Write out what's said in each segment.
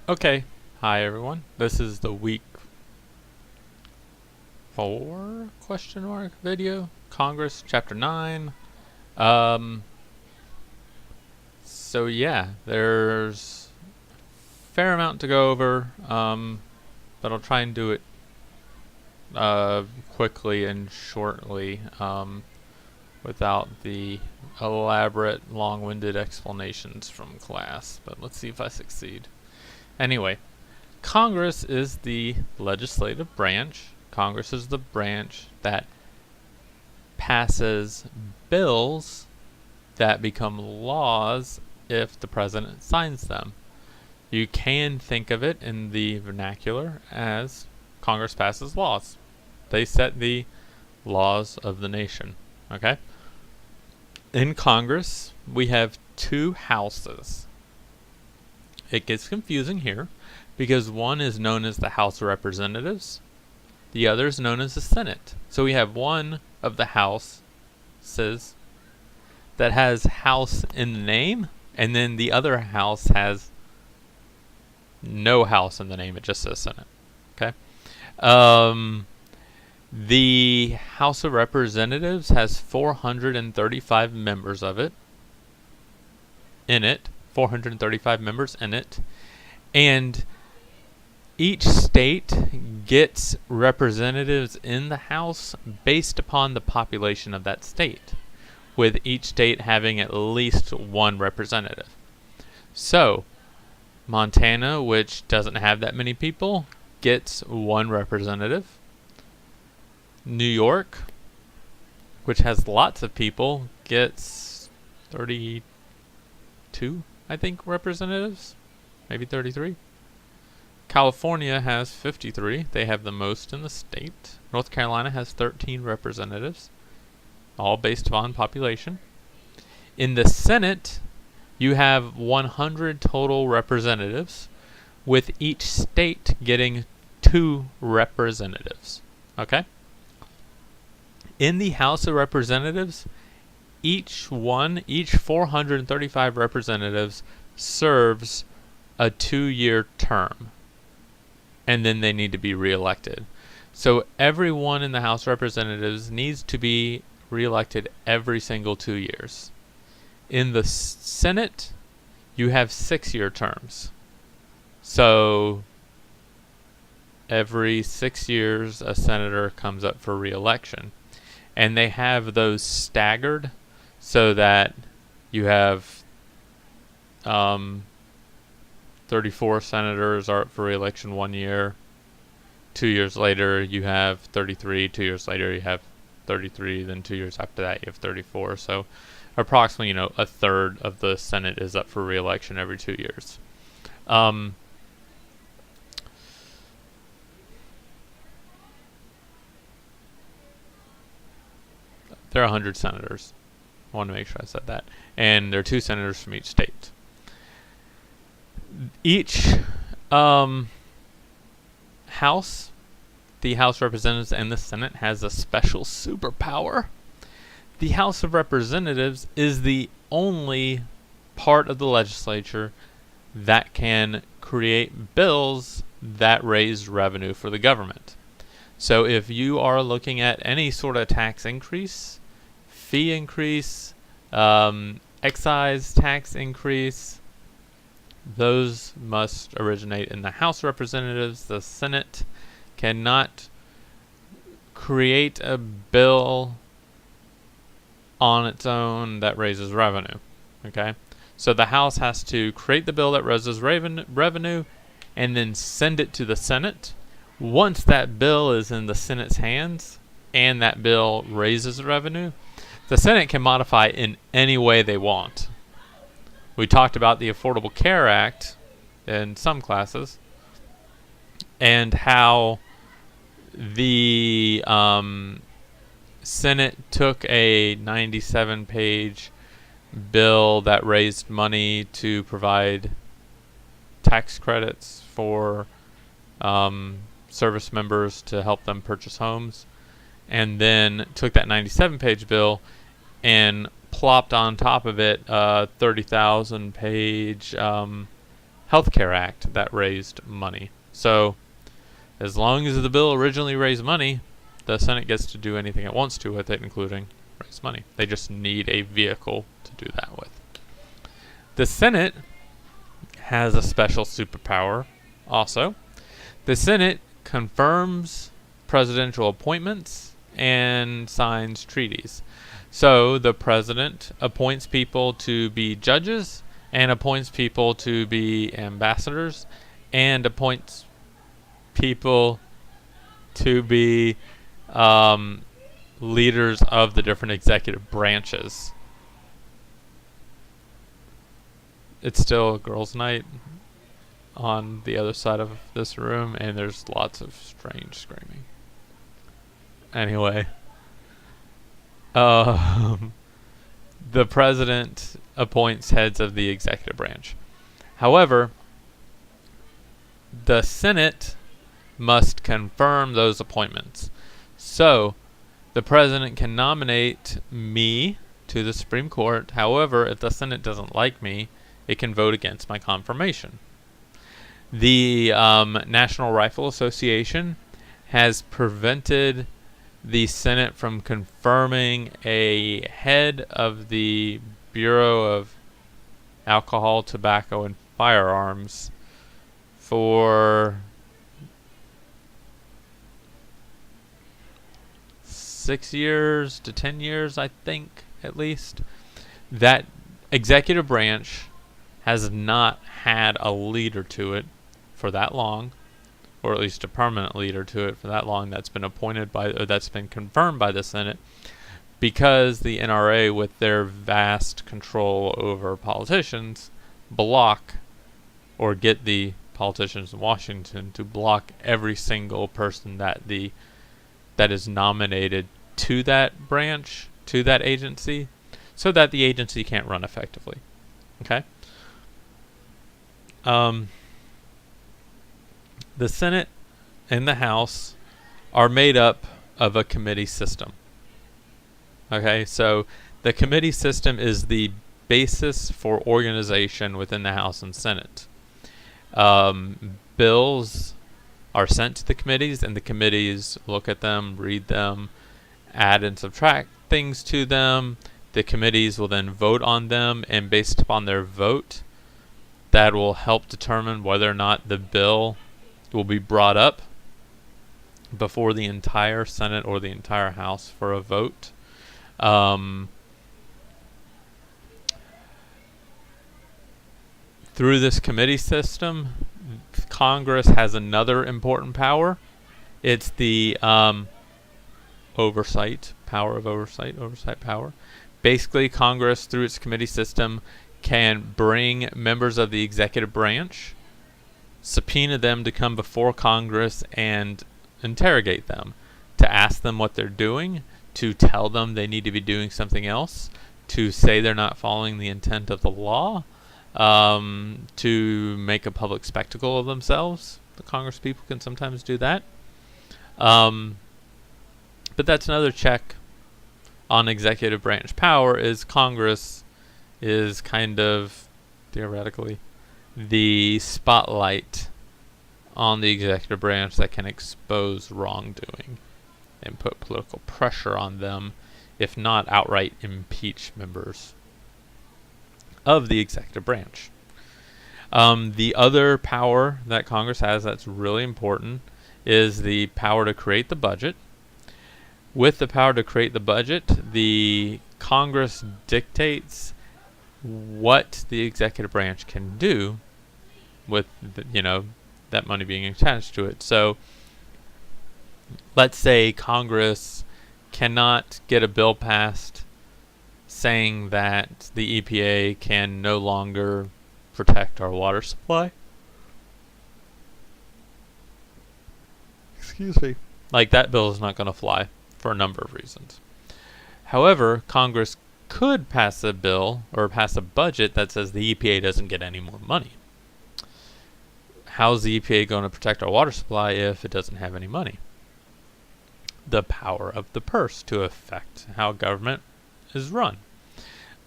Okay, hi everyone. This is the week 4 question mark video. Congress chapter 9. Um so yeah, there's a fair amount to go over. But I'll try and do it quickly and shortly without the elaborate long-winded explanations from class, but let's see if I succeed. Anyway, Congress is the legislative branch. Congress is the branch that passes bills that become laws if the president signs them. You can think of it in the vernacular as Congress passes laws. They set the laws of the nation. Okay? In Congress, we have two houses. It gets confusing here because one is known as the House of Representatives, the other is known as the Senate. So we have one of the houses that has House in the name, and then the other house has no House in the name, it just says Senate. Okay? The House of Representatives has 435 members of it. 435 members in it. And each state gets representatives in the House based upon the population of that state, with each state having at least one representative. So, Montana, which doesn't have that many people, gets one representative. New York, which has lots of people, gets 32, I think, representatives. Maybe 33. California has 53. They have the most in the state. North Carolina has 13 representatives, all based upon population. In the Senate, you have 100 total representatives, with each state getting 2 representatives. Okay? In the House of Representatives, each 435 representatives serves a 2-year term, and then they need to be reelected. So everyone in the House of Representatives needs to be reelected every single 2 years. In the Senate, you have 6-year terms. So every 6 years, a senator comes up for reelection. And they have those staggered so that you have 34 senators are up for re-election 1 year. 2 years later, you have 33. 2 years later, you have 33. Then 2 years after that, you have 34. So approximately, a third of the Senate is up for re-election every 2 years. There are 100 senators. I want to make sure I said that. And there are 2 senators from each state. Each house, the House of Representatives and the Senate, has a special superpower. The House of Representatives is the only part of the legislature that can create bills that raise revenue for the government. So if you are looking at any sort of tax increase, fee increase, excise tax increase, those must originate in the House of Representatives. The Senate cannot create a bill on its own that raises revenue. Okay? So the House has to create the bill that raises revenue and then send it to the Senate. Once that bill is in the Senate's hands and that bill raises revenue, the Senate can modify in any way they want. We talked about the Affordable Care Act in some classes and how the Senate took a 97-page bill that raised money to provide tax credits for service members to help them purchase homes, and then took that 97-page bill and plopped on top of it a 30,000-page Healthcare Act that raised money. So, as long as the bill originally raised money, the Senate gets to do anything it wants to with it, including raise money. They just need a vehicle to do that with. The Senate has a special superpower also. The Senate confirms presidential appointments and signs treaties. So the president appoints people to be judges and appoints people to be ambassadors and appoints people to be leaders of the different executive branches. It's still a girls' night on the other side of this room, and there's lots of strange screaming. Anyway, the president appoints heads of the executive branch. However, the Senate must confirm those appointments. So, the president can nominate me to the Supreme Court. However, if the Senate doesn't like me, it can vote against my confirmation. The National Rifle Association has prevented the Senate from confirming a head of the Bureau of Alcohol, Tobacco, and Firearms for 6 years to 10 years, I think, at least. That executive branch has not had a leader to it for that long, or at least a permanent leader to it for that long that's been appointed by, or that's been confirmed by the Senate, because the NRA, with their vast control over politicians, block or get the politicians in Washington to block every single person that is nominated to that branch, to that agency, so that the agency can't run effectively. Okay? The Senate and the House are made up of a committee system. Okay, so the committee system is the basis for organization within the House and Senate. Bills are sent to the committees, and the committees look at them, read them, add and subtract things to them. The committees will then vote on them, and based upon their vote, that will help determine whether or not the bill will be brought up before the entire Senate or the entire House for a vote. Through this committee system, Congress has another important power. It's the oversight power. Basically, Congress, through its committee system, can bring members of the executive branch, subpoena them to come before Congress and interrogate them, to ask them what they're doing, to tell them they need to be doing something else, to say they're not following the intent of the law, to make a public spectacle of themselves. The Congress people can sometimes do that. But that's another check on executive branch power, is Congress is kind of, theoretically, the spotlight on the executive branch that can expose wrongdoing and put political pressure on them, if not outright impeach members of the executive branch. The other power that Congress has that's really important is the power to create the budget. With the power to create the budget, the Congress dictates what the executive branch can do with that money being attached to it. So let's say Congress cannot get a bill passed saying that the EPA can no longer protect our water supply. Excuse me. Like, that bill is not going to fly for a number of reasons. However, Congress could pass a bill or pass a budget that says the EPA doesn't get any more money. How's the EPA going to protect our water supply if it doesn't have any money? The power of the purse to affect how government is run.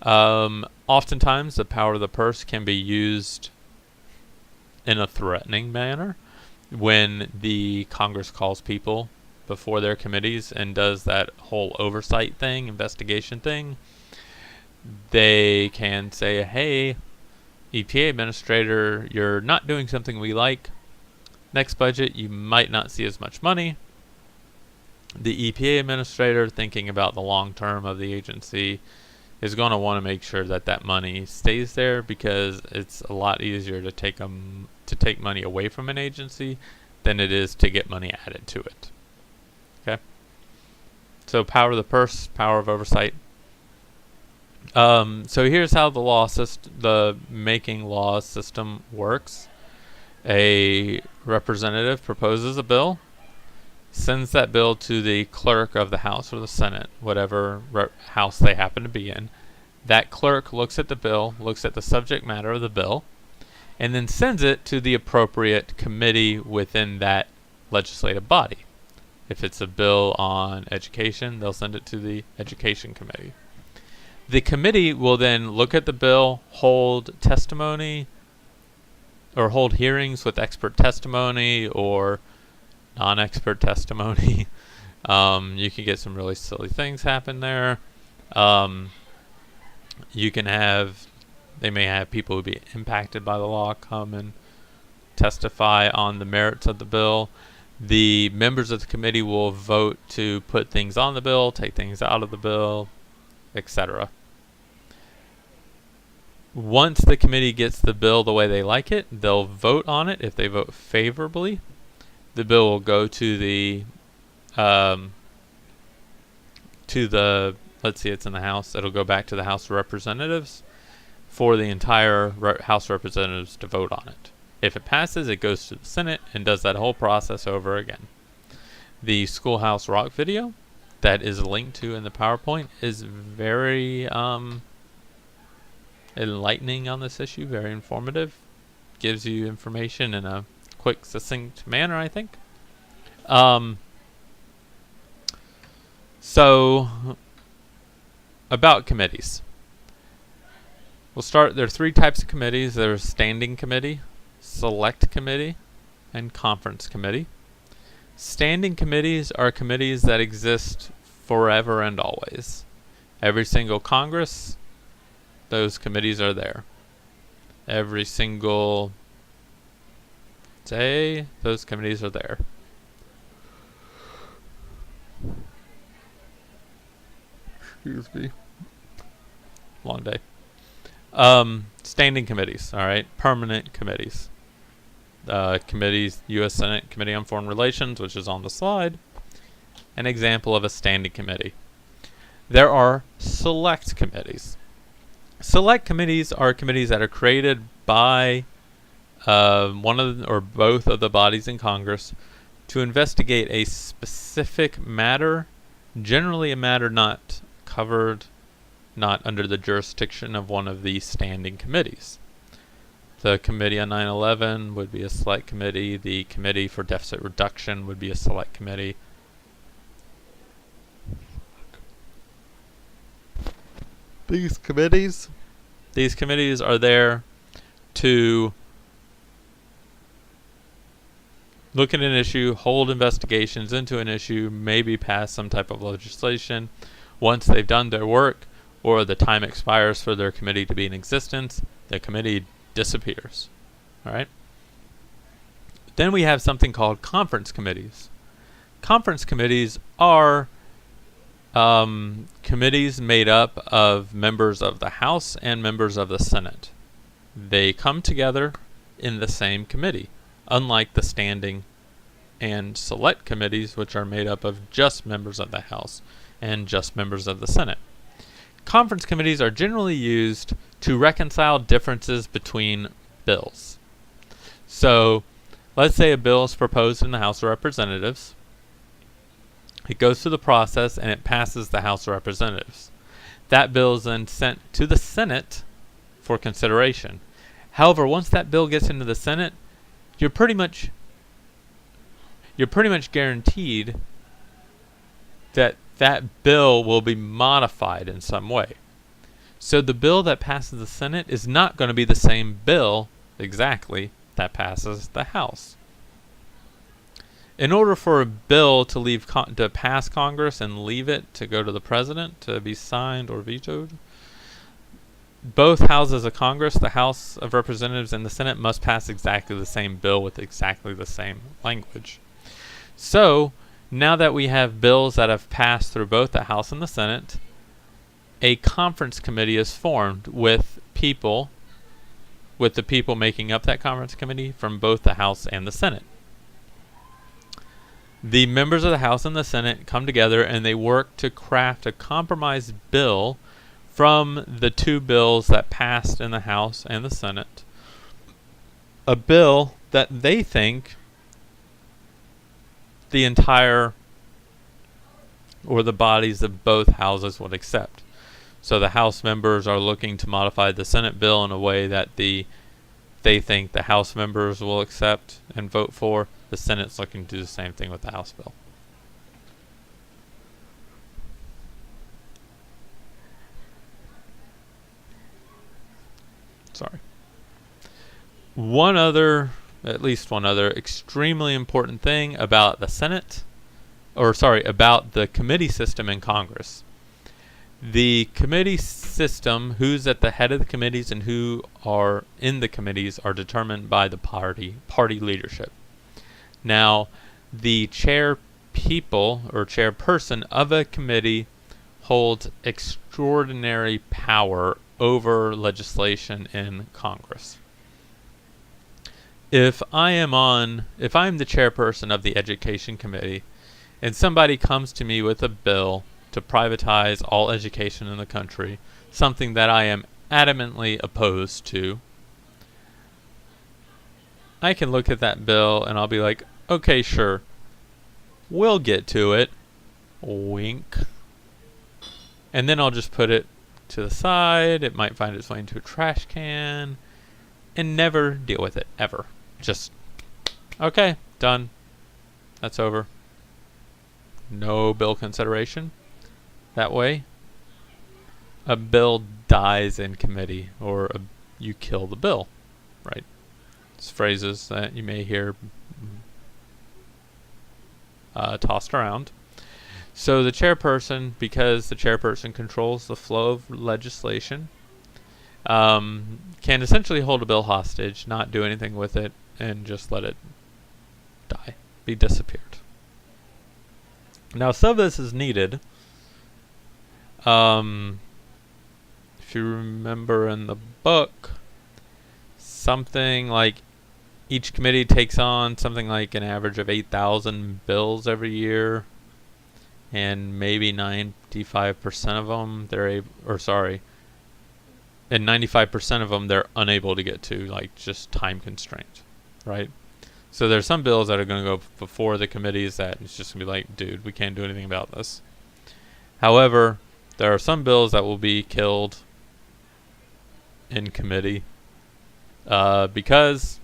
Oftentimes, the power of the purse can be used in a threatening manner. When the Congress calls people before their committees and does that whole oversight thing, investigation thing, they can say, hey, EPA administrator, you're not doing something we like. Next budget, you might not see as much money. The EPA administrator, thinking about the long term of the agency, is going to want to make sure that that money stays there, because it's a lot easier to take money away from an agency than it is to get money added to it. Okay? So power of the purse, power of oversight. So here's how the making laws system works. A representative proposes a bill, sends that bill to the clerk of the House or the Senate, whatever house they happen to be in. That clerk looks at the bill, looks at the subject matter of the bill, and then sends it to the appropriate committee within that legislative body. If it's a bill on education, they'll send it to the Education Committee. The committee will then look at the bill, hold testimony, or hold hearings with expert testimony or non-expert testimony. You can get some really silly things happen there. They may have people who be impacted by the law come and testify on the merits of the bill. The members of the committee will vote to put things on the bill, take things out of the bill, etc. Once the committee gets the bill the way they like it, they'll vote on it. If they vote favorably, the bill will go to the let's see, it's in the House. It'll go back to the House of Representatives for the entire House of Representatives to vote on it. If it passes, it goes to the Senate and does that whole process over again. The Schoolhouse Rock video that is linked to in the PowerPoint is very enlightening on this issue, very informative. Gives you information in a quick, succinct manner, I think. So, about committees. We'll start, there are 3 types of committees. There's standing committee, select committee, and conference committee. Standing committees are committees that exist forever and always. Every single Congress, those committees are there. Every single day, those committees are there. Excuse me. Long day. Standing committees, all right? Permanent committees. Committees, U.S. Senate Committee on Foreign Relations, which is on the slide. An example of a standing committee. There are select committees. Select committees are committees that are created by one of the, or both of the bodies in Congress to investigate a specific matter, generally a matter not covered, not under the jurisdiction of one of the standing committees. The Committee on 9/11 would be a select committee. The Committee for Deficit Reduction would be a select committee. These committees are there to look at an issue, hold investigations into an issue, maybe pass some type of legislation. Once they've done their work, or the time expires for their committee to be in existence, the committee disappears. All right? Then we have something called conference committees. Conference committees are committees made up of members of the House and members of the Senate. They come together in the same committee, unlike the standing and select committees, which are made up of just members of the House and just members of the Senate. Conference committees are generally used to reconcile differences between bills. So, let's say a bill is proposed in the House of Representatives. It goes through the process and it passes the House of Representatives. That bill is then sent to the Senate for consideration. However, once that bill gets into the Senate, you're pretty much guaranteed that that bill will be modified in some way. So the bill that passes the Senate is not going to be the same bill exactly that passes the House. In order for a bill to pass Congress and leave it to go to the president to be signed or vetoed, both houses of Congress, the House of Representatives and the Senate, must pass exactly the same bill with exactly the same language. So, now that we have bills that have passed through both the House and the Senate, a conference committee is formed with the people making up that conference committee from both the House and the Senate. The members of the House and the Senate come together and they work to craft a compromise bill from the two bills that passed in the House and the Senate. A bill that they think the entire or the bodies of both houses would accept. So the House members are looking to modify the Senate bill in a way that they think the House members will accept and vote for. The Senate's looking to do the same thing with the House bill. Sorry. At least one other extremely important thing about the Senate, about the committee system in Congress. The committee system, who's at the head of the committees and who are in the committees, are determined by the party leadership. Now, the chairperson of a committee holds extraordinary power over legislation in Congress. If I'm the chairperson of the Education Committee and somebody comes to me with a bill to privatize all education in the country, something that I am adamantly opposed to, I can look at that bill and I'll be like, okay, sure, we'll get to it, wink, and then I'll just put it to the side. It might find its way into a trash can and never deal with it, ever. Just, okay, done, that's over. No bill consideration. That way, a bill dies in committee, or you kill the bill, right? It's phrases that you may hear tossed around. So the chairperson, because the chairperson controls the flow of legislation, can essentially hold a bill hostage, not do anything with it, and just let it die, be disappeared. Now, some of this is needed. If you remember in the book, something like each committee takes on something like an average of 8,000 bills every year, and maybe 95% of them and 95% of them they're unable to get to, like just time constraint, right? So there's some bills that are going to go before the committees that it's just going to be like, dude, we can't do anything about this. However, there are some bills that will be killed in committee because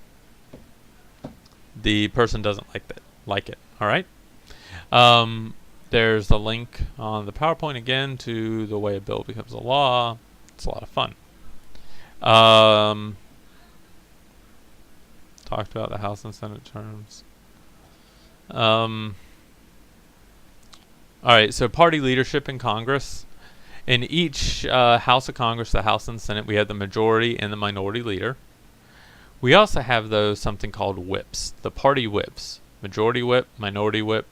the person doesn't like it. All right. There's a link on the PowerPoint again to the way a bill becomes a law. It's a lot of fun. Talked about the House and Senate terms. All right, so party leadership in Congress. In each House of Congress, the House and Senate, we have the majority and the minority leader. We also have something called whips, the party whips. Majority whip, minority whip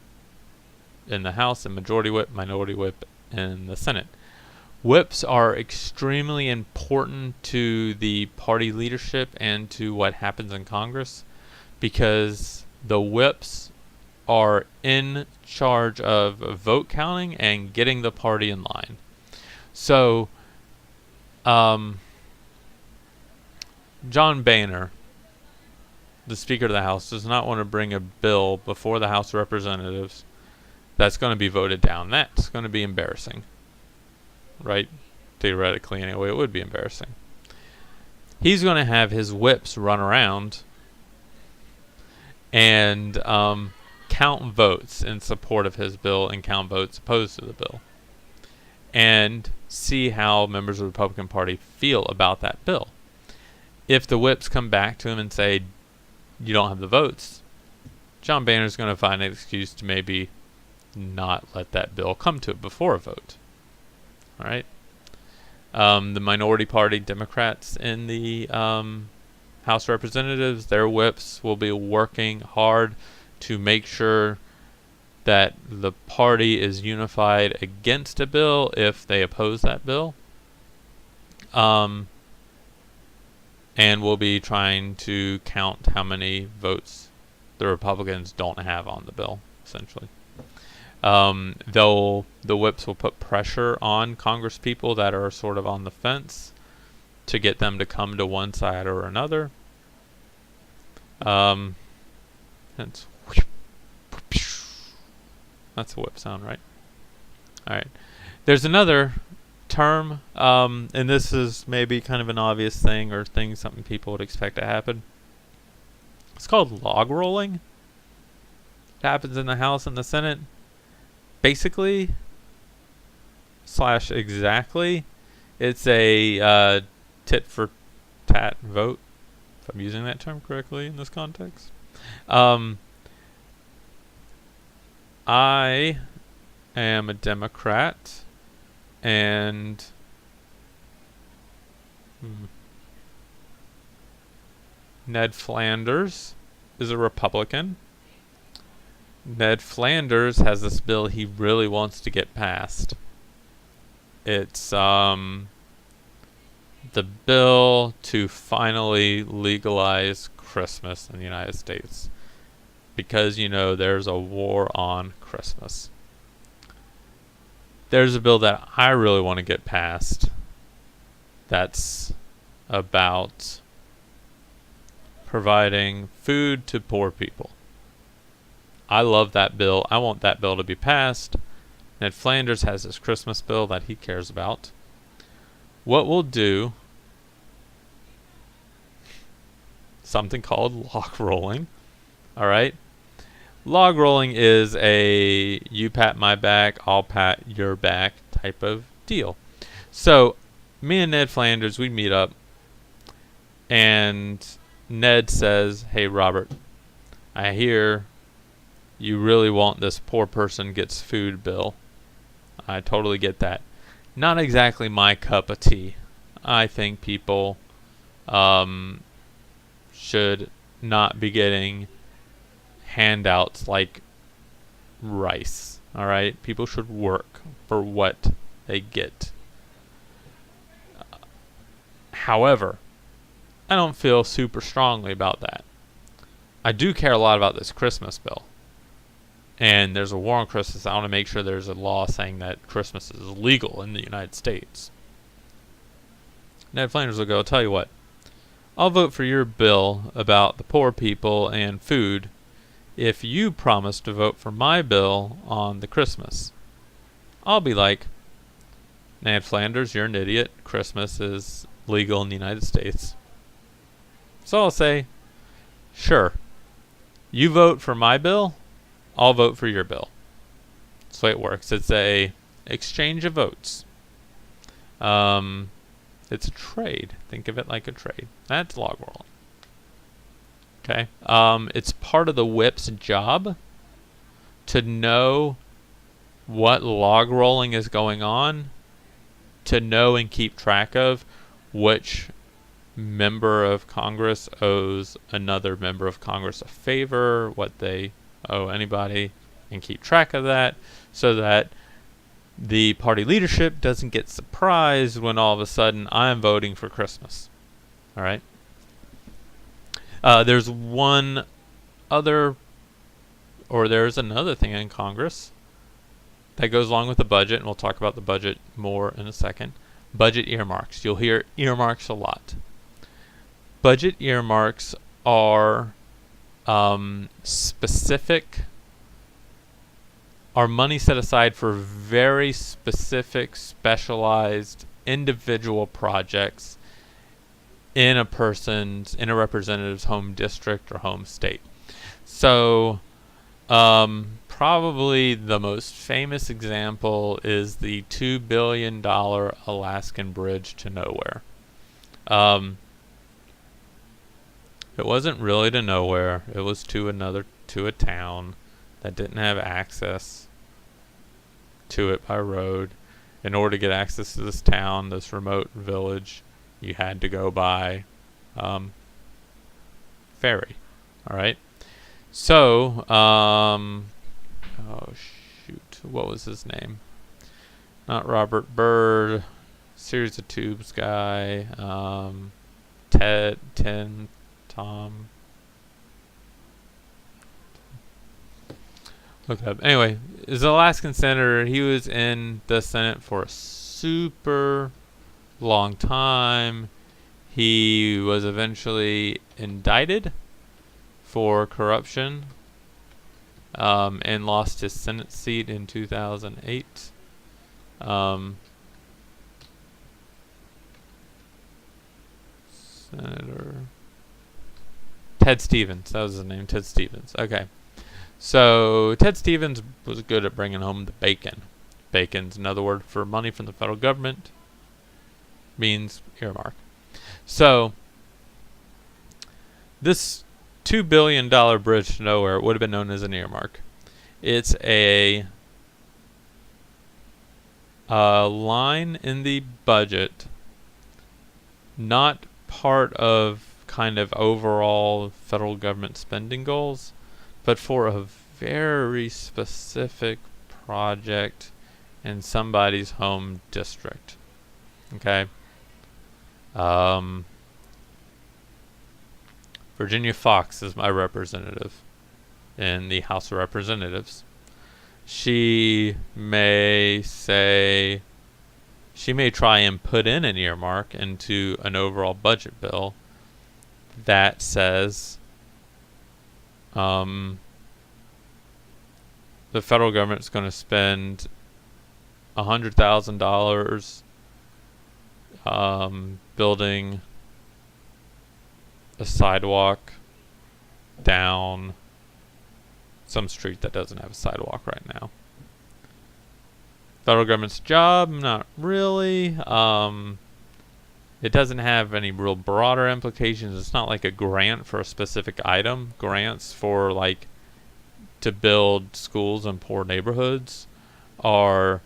in the House, and majority whip, minority whip in the Senate. Whips are extremely important to the party leadership and to what happens in Congress, because the whips are in charge of vote counting and getting the party in line. So, John Boehner, the Speaker of the House, does not want to bring a bill before the House of Representatives that's going to be voted down. That's going to be embarrassing. Right? Theoretically, anyway, it would be embarrassing. He's going to have his whips run around and count votes in support of his bill and count votes opposed to the bill, and see how members of the Republican Party feel about that bill. If the whips come back to him and say, you don't have the votes, John Boehner's going to find an excuse to maybe not let that bill come to it before a vote. All right. The minority party Democrats in the House of Representatives, their whips will be working hard to make sure that the party is unified against a bill if they oppose that bill. And we'll be trying to count how many votes the Republicans don't have on the bill, essentially. The whips will put pressure on Congress people that are sort of on the fence to get them to come to one side or another. That's a whip sound, right? All right. There's another term, and this is maybe kind of an obvious thing or something people would expect to happen. It's called log rolling. It happens in the House and the Senate. Basically, / exactly, it's a tit for tat vote, if I'm using that term correctly in this context. I am a Democrat, and Ned Flanders is a Republican. Ned Flanders has this bill he really wants to get passed. It's the bill to finally legalize Christmas in the United States. Because, there's a war on Christmas. There's a bill that I really want to get passed that's about providing food to poor people. I love that bill. I want that bill to be passed. Ned Flanders has this Christmas bill that he cares about. What we'll do, something called log rolling. All right? Log rolling is a you pat my back, I'll pat your back type of deal. So, me and Ned Flanders, we meet up, and Ned says, "Hey, Robert, I hear you really want this poor person gets food bill. I totally get that. Not exactly my cup of tea. I think people should not be getting handouts like rice. All right, people should work for what they get. However, I don't feel super strongly about that. I do care a lot about this Christmas bill. And there's a war on Christmas. I want to make sure there's a law saying that Christmas is legal in the United States." Ned Flanders will go, "I'll tell you what. I'll vote for your bill about the poor people and food if you promise to vote for my bill on the Christmas." I'll be like, "Ned Flanders, you're an idiot. Christmas is legal in the United States." So I'll say, "Sure. You vote for my bill, I'll vote for your bill." That's the way it works. It's a exchange of votes. It's a trade. Think of it like a trade. That's log rolling. Okay. It's part of the whip's job to know what log rolling is going on, to know and keep track of which member of Congress owes another member of Congress a favor, what they owe anybody, and keep track of that so that the party leadership doesn't get surprised when all of a sudden I'm voting for Christmas. All right. There's another thing in Congress that goes along with the budget, and we'll talk about the budget more in a second. Budget earmarks. You'll hear earmarks a lot. Budget earmarks are are money set aside for very specific, specialized, individual projects in a representative's home district or home state. So, probably the most famous example is the $2 billion Alaskan Bridge to Nowhere. It wasn't really to nowhere. It was to a town that didn't have access to it by road. In order to get access to this town, this remote village, you had to go by ferry. All right. So, oh shoot, what was his name? Not Robert Byrd. Series of Tubes guy. Tom. Look it up. Anyway, is an Alaskan senator. He was in the Senate for a super long time. He was eventually indicted for corruption and lost his Senate seat in 2008. Senator Ted Stevens. That was his name, Ted Stevens. Okay. So Ted Stevens was good at bringing home the bacon. Bacon's another word for money from the federal government. Means earmark. So this $2 billion bridge to nowhere would have been known as an earmark. It's a line in the budget, not part of kind of overall federal government spending goals, but for a very specific project in somebody's home district. Okay. Virginia Fox is my representative in the House of Representatives. She may try and put in an earmark into an overall budget bill that says the federal government is going to spend $100,000 building a sidewalk down some street that doesn't have a sidewalk right now. Federal government's job, not really. It doesn't have any real broader implications. It's not like a grant for a specific item. Grants for like to build schools in poor neighborhoods are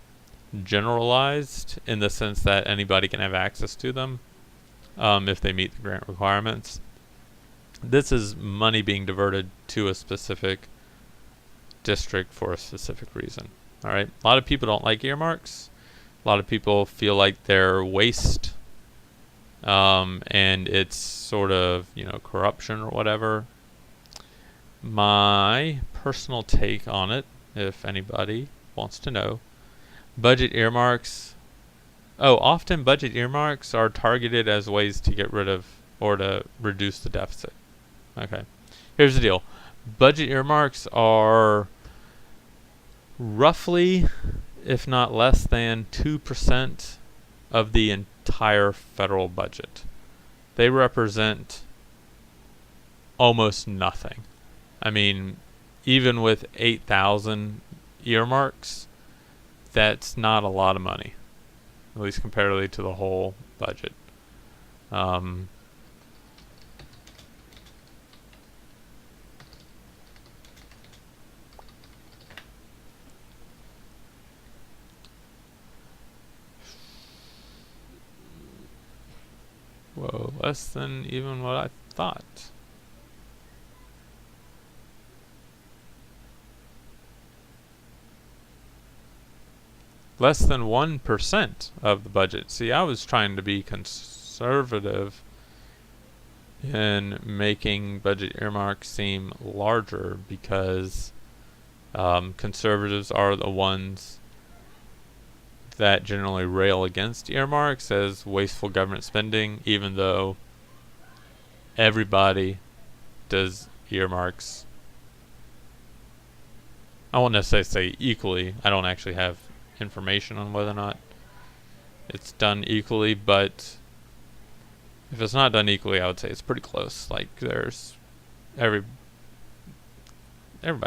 generalized in the sense that anybody can have access to them if they meet the grant requirements. This is money being diverted to a specific district for a specific reason. All right. A lot of people don't like earmarks. A lot of people feel like they're waste, and it's sort of corruption or whatever. My personal take on it, if anybody wants to know, budget earmarks. Often budget earmarks are targeted as ways to get rid of or to reduce the deficit. Okay. Here's the deal. Budget earmarks are roughly, if not less than 2% of the entire federal budget. They represent almost nothing. I mean, even with 8,000 earmarks, that's not a lot of money, at least comparatively to the whole budget. Whoa, less than even what I thought. Less than 1% of the budget. See, I was trying to be conservative in making budget earmarks seem larger because conservatives are the ones that generally rail against earmarks as wasteful government spending, even though everybody does earmarks. I won't necessarily say equally. I don't actually have information on whether or not it's done equally, but if it's not done equally, I would say it's pretty close. Like there's everybody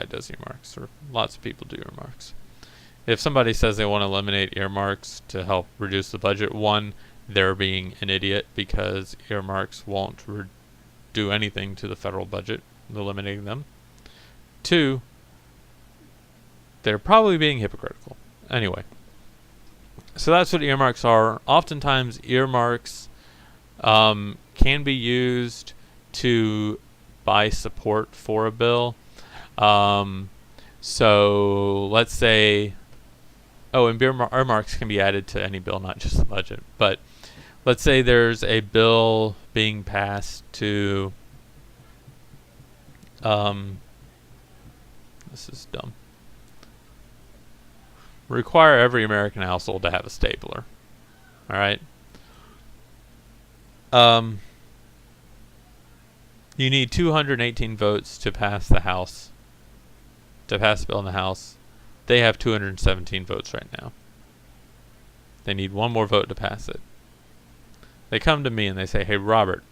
does earmarks, or lots of people do earmarks. If somebody says they want to eliminate earmarks to help reduce the budget, one, they're being an idiot because earmarks won't do anything to the federal budget, eliminating them. 2, they're probably being hypocritical. Anyway, so that's what earmarks are. Oftentimes, earmarks can be used to buy support for a bill. So let's say, and earmarks can be added to any bill, not just the budget. But let's say there's a bill being passed to, this is dumb, require every American household to have a stapler. All right. You need 218 votes to pass the House, to pass the bill in the House. They have 217 votes right now. They need one more vote to pass it. They come to me and they say, "Hey, Robert,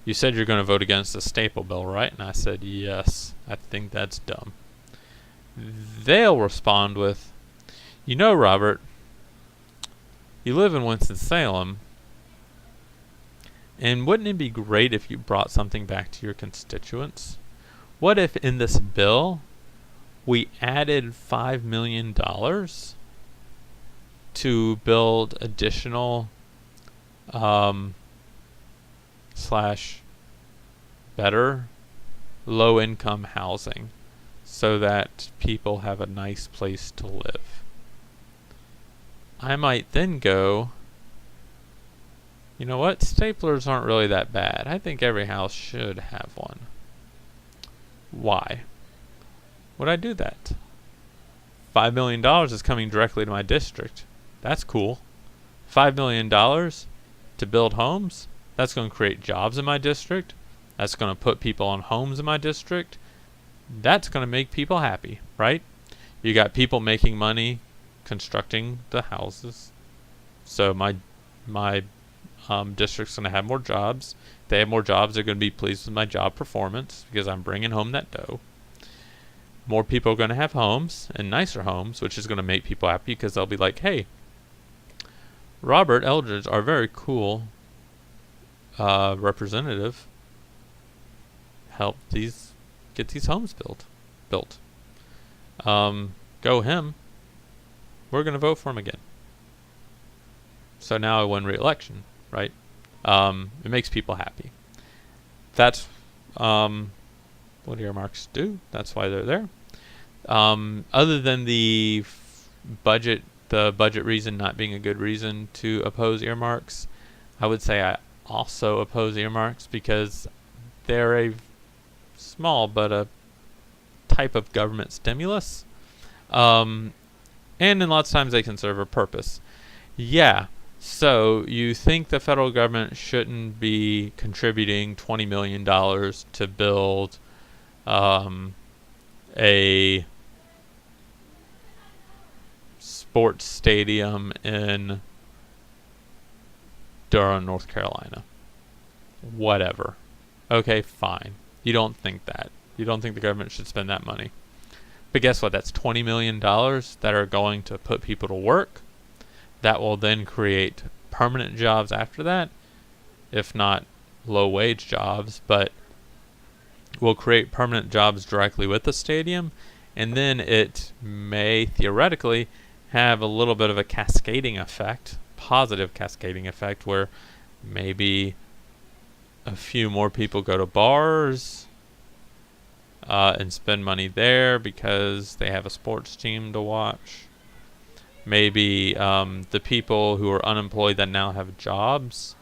you said you're going to vote against the staple bill, right?" And I said, "Yes, I think that's dumb." They'll respond with, "You know, Robert, you live in Winston-Salem, and wouldn't it be great if you brought something back to your constituents? What if in this bill we added $5 million to build additional slash better low-income housing so that people have a nice place to live?" I might then go, "You know what? Staplers aren't really that bad. I think every house should have one." Why would I do that? $5 million is coming directly to my district. That's cool. $5 million to build homes? That's going to create jobs in my district. That's going to put people on homes in my district. That's going to make people happy, right? You got people making money constructing the houses. So my district's going to have more jobs. If they have more jobs, they're going to be pleased with my job performance because I'm bringing home that dough. More people are going to have homes and nicer homes, which is going to make people happy because they'll be like, "Hey, Robert Eldridge, our very cool representative, helped get these homes built. Go him. We're going to vote for him again." So now I win re-election, right? It makes people happy. That's what earmarks do. That's why they're there. Other than the budget reason not being a good reason to oppose earmarks, I would say I also oppose earmarks because they're a small but a type of government stimulus. And in lots of times they can serve a purpose. Yeah. So you think the federal government shouldn't be contributing $20 million to build a sports stadium in Durham, North Carolina? Whatever. Okay, fine. You don't think that. You don't think the government should spend that money. But guess what? That's $20 million that are going to put people to work. That will then create permanent jobs after that, if not low-wage jobs, but will create permanent jobs directly with the stadium, and then it may theoretically have a little bit of a cascading effect, positive cascading effect, where maybe a few more people go to bars and spend money there because they have a sports team to watch. Maybe the people who are unemployed that now have jobs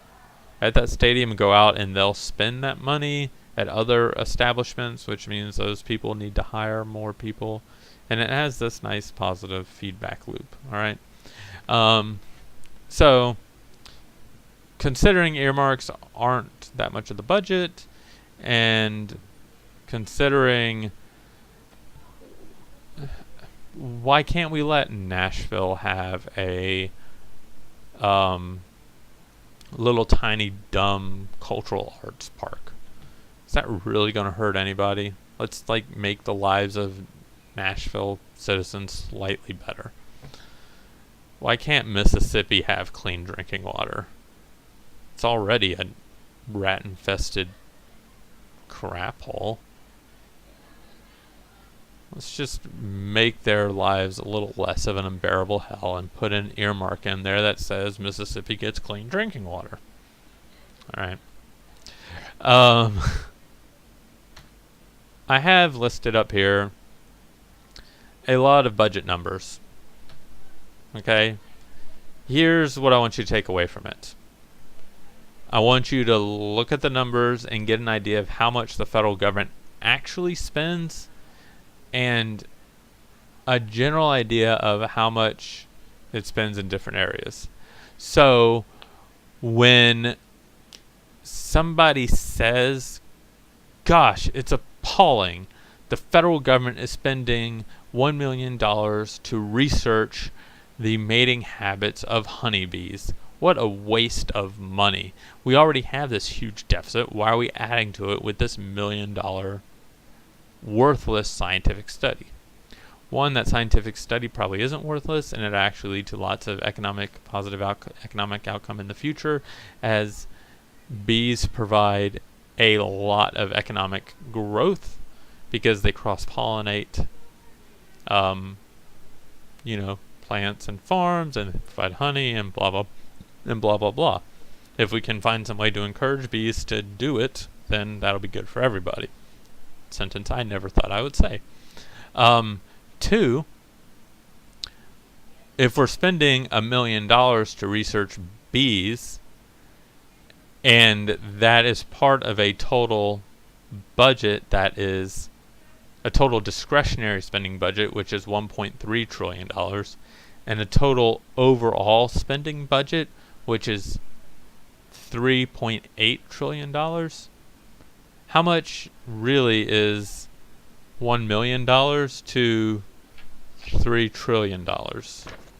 at that stadium go out and they'll spend that money at other establishments, which means those people need to hire more people. And it has this nice positive feedback loop. All right. So considering earmarks aren't that much of the budget, and considering why can't we let Nashville have a little tiny dumb cultural arts park? Is that really going to hurt anybody? Let's make the lives of Nashville citizens slightly better. Why can't Mississippi have clean drinking water? It's already a rat-infested crap hole. Let's just make their lives a little less of an unbearable hell and put an earmark in there that says Mississippi gets clean drinking water. Alright. I have listed up here a lot of budget numbers. Okay? Here's what I want you to take away from it. I want you to look at the numbers and get an idea of how much the federal government actually spends and a general idea of how much it spends in different areas. So when somebody says, gosh, it's appalling, the federal government is spending $1 million to research the mating habits of honeybees. What a waste of money. We already have this huge deficit. Why are we adding to it with this $1 million worthless scientific study? One, that scientific study probably isn't worthless, and it actually lead to lots of positive economic outcome in the future, as bees provide a lot of economic growth because they cross-pollinate, plants and farms, and provide honey and blah blah and blah blah blah. If we can find some way to encourage bees to do it, then that'll be good for everybody. Sentence I never thought I would say. Two, if we're spending $1 million to research bees, and that is part of a total budget that is a total discretionary spending budget, which is $1.3 trillion, and a total overall spending budget, which is $3.8 trillion, how much really is $1 million to $3 trillion,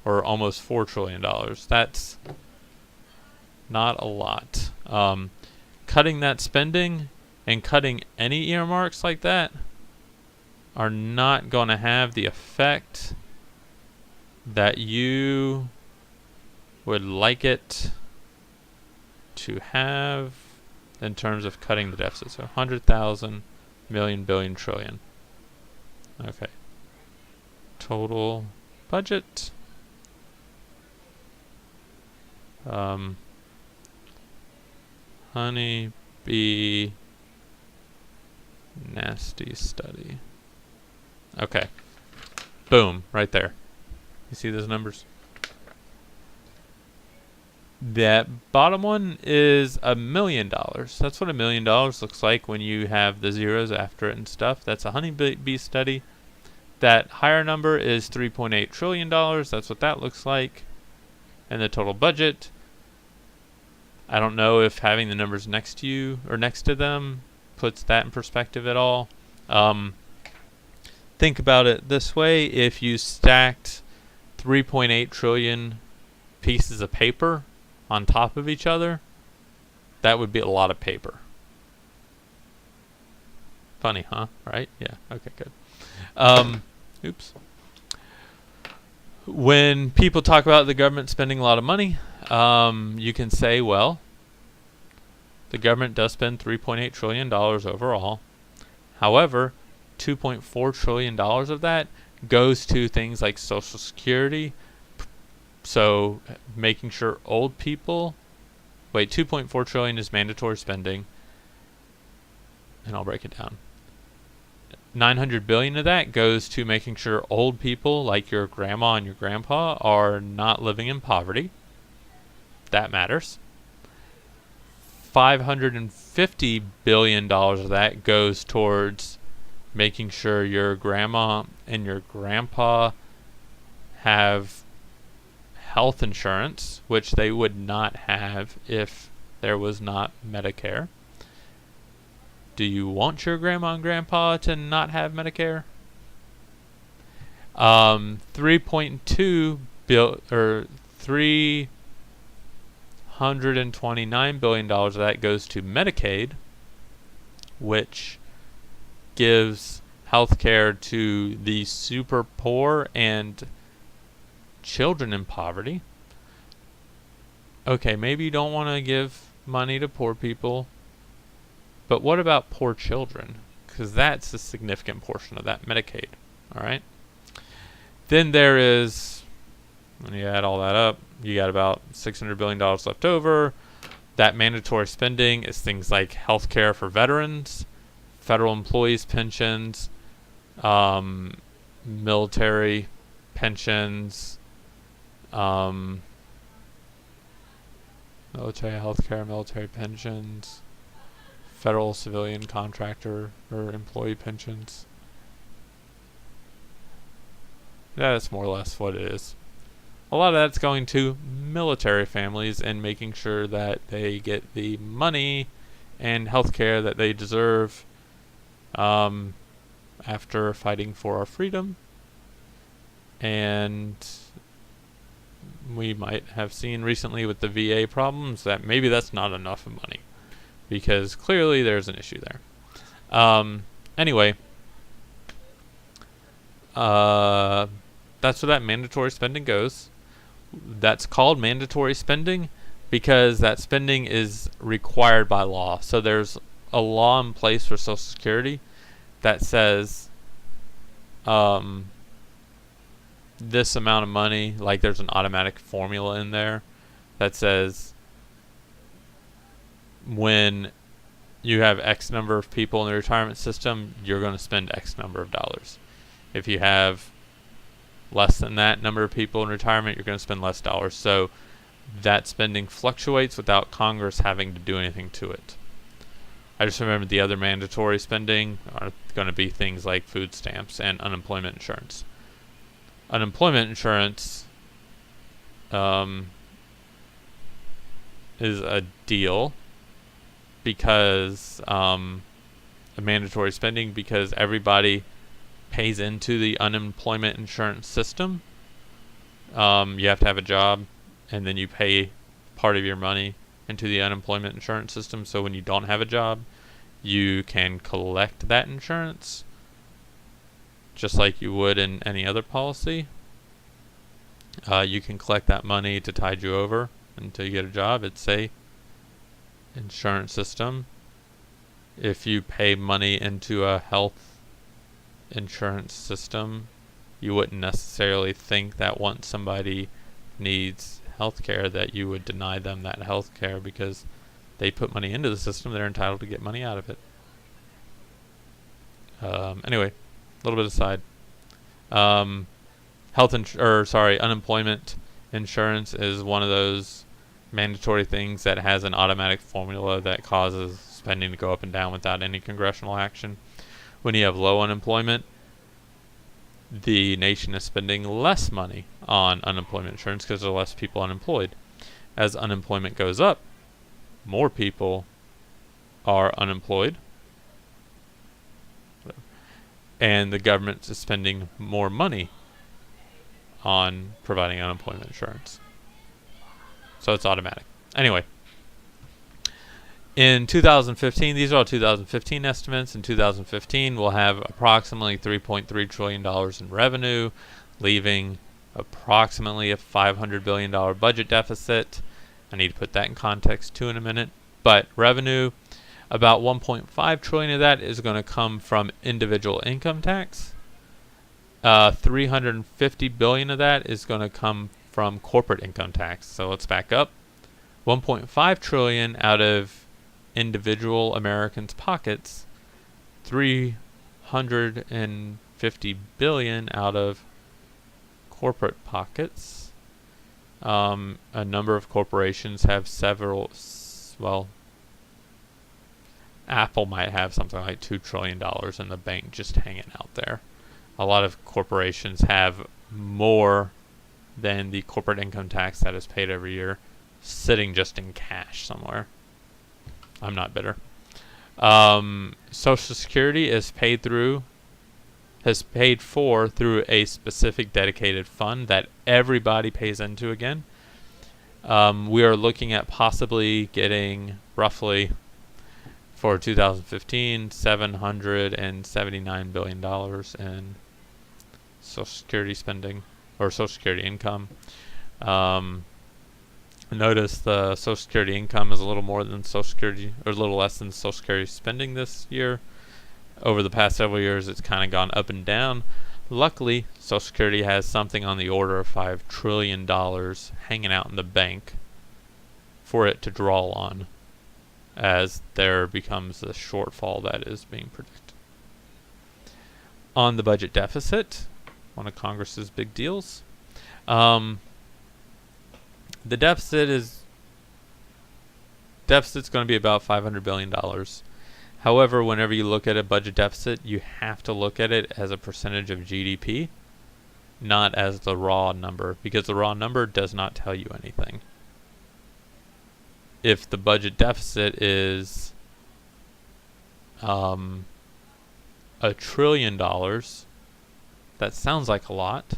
or almost $4 trillion? That's not a lot. Cutting that spending and cutting any earmarks like that are not going to have the effect that you would like it to have in terms of cutting the deficit. So 100,000, million, billion, trillion. Okay. Total budget. Honey bee nasty study. Okay. Boom, right there. You see those numbers? That bottom one is $1 million. That's what $1 million looks like when you have the zeros after it and stuff. That's a honeybee study. That higher number is $3.8 trillion. That's what that looks like. And the total budget, I don't know if having the numbers next to you or next to them puts that in perspective at all. Think about it this way. If you stacked 3.8 trillion pieces of paper on top of each other, that would be a lot of paper. Funny, huh? Right? Yeah. Okay, good. Oops. When people talk about the government spending a lot of money, you can say, well, the government does spend $3.8 trillion overall. However, $2.4 trillion of that goes to things like Social Security. So making sure old people, 2.4 trillion is mandatory spending, and I'll break it down. 900 billion of that goes to making sure old people like your grandma and your grandpa are not living in poverty. That matters. $550 billion of that goes towards making sure your grandma and your grandpa have health insurance, which they would not have if there was not Medicare. Do you want your grandma and grandpa to not have Medicare? $3.29 billion of that goes to Medicaid, which gives health care to the super poor and children in poverty. Okay, maybe you don't want to give money to poor people, But what about poor children? Because that's a significant portion of that Medicaid. All right. Then there is, when you add all that up, you got about $600 billion left over. That mandatory spending is things like health care for veterans, federal employees' pensions, military pensions, military health care, military pensions, federal civilian contractor or employee pensions. Yeah, that's more or less what it is. A lot of that's going to military families and making sure that they get the money and health care that they deserve after fighting for our freedom. And we might have seen recently with the VA problems that maybe that's not enough of money, because clearly there's an issue there. Anyway, that's where that mandatory spending goes. That's called mandatory spending because that spending is required by law. So there's a law in place for Social Security that says this amount of money, like there's an automatic formula in there that says when you have X number of people in the retirement system, you're going to spend X number of dollars. If you have less than that number of people in retirement, you're going to spend less dollars. So that spending fluctuates without Congress having to do anything to it. I just remember the other mandatory spending are going to be things like food stamps and unemployment insurance. Unemployment insurance is a deal because a mandatory spending because everybody pays into the unemployment insurance system. You have to have a job, and then you pay part of your money into the unemployment insurance system. So when you don't have a job, you can collect that insurance just like you would in any other policy. You can collect that money to tide you over until you get a job. It's a insurance system. If you pay money into a health insurance system, you wouldn't necessarily think that once somebody needs health care that you would deny them that health care because they put money into the system. They're entitled to get money out of it. Anyway, a little bit aside. Unemployment insurance is one of those mandatory things that has an automatic formula that causes spending to go up and down without any congressional action. When you have low unemployment, the nation is spending less money on unemployment insurance because there are less people unemployed. As unemployment goes up, more people are unemployed, and the government is spending more money on providing unemployment insurance. So it's automatic. Anyway, in 2015, these are all 2015 estimates. In 2015, we'll have approximately $3.3 trillion in revenue, leaving approximately a $500 billion budget deficit. I need to put that in context too in a minute. But revenue, about 1.5 trillion of that is going to come from individual income tax. 350 billion of that is going to come from corporate income tax. So let's back up. 1.5 trillion out of individual Americans' pockets, 350 billion out of corporate pockets. A number of corporations have several, Apple might have something like $2 trillion in the bank just hanging out there. A lot of corporations have more than the corporate income tax that is paid every year sitting just in cash somewhere. I'm not bitter. Social Security is paid for through a specific dedicated fund that everybody pays into again. We are looking at possibly getting roughly for 2015 $779 billion in Social Security spending or Social Security income. Notice the Social Security income is a little more than Social Security, or a little less than Social Security spending this year. Over the past several years, it's kind of gone up and down. Luckily, Social Security has something on the order of $5 trillion hanging out in the bank for it to draw on as there becomes a shortfall that is being predicted. On the budget deficit, one of Congress's big deals, the deficit's going to be about $500 billion. However, whenever you look at a budget deficit, you have to look at it as a percentage of GDP, not as the raw number, because the raw number does not tell you anything. If the budget deficit is $1 trillion, that sounds like a lot.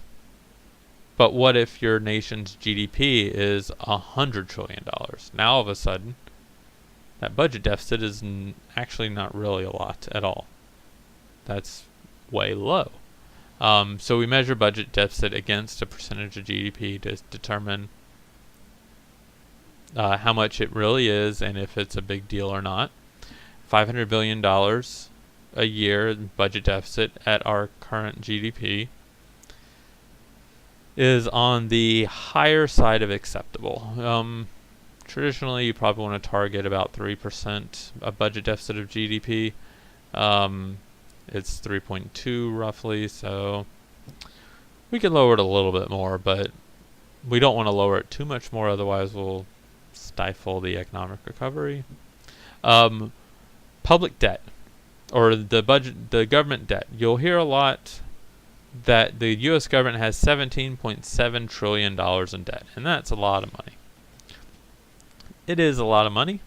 But what if your nation's GDP is $100 trillion? Now all of a sudden, that budget deficit is actually not really a lot at all. That's way low. So we measure budget deficit against a percentage of GDP to determine how much it really is and if it's a big deal or not. $500 billion a year budget deficit at our current GDP is on the higher side of acceptable. Traditionally, you probably want to target about 3% a budget deficit of GDP. It's 3.2 roughly, so we could lower it a little bit more, but we don't want to lower it too much more, otherwise we'll stifle the economic recovery. Public debt, or the government debt. You'll hear a lot that the U.S. government has $17.7 trillion in debt, and that's a lot of money. It is a lot of money,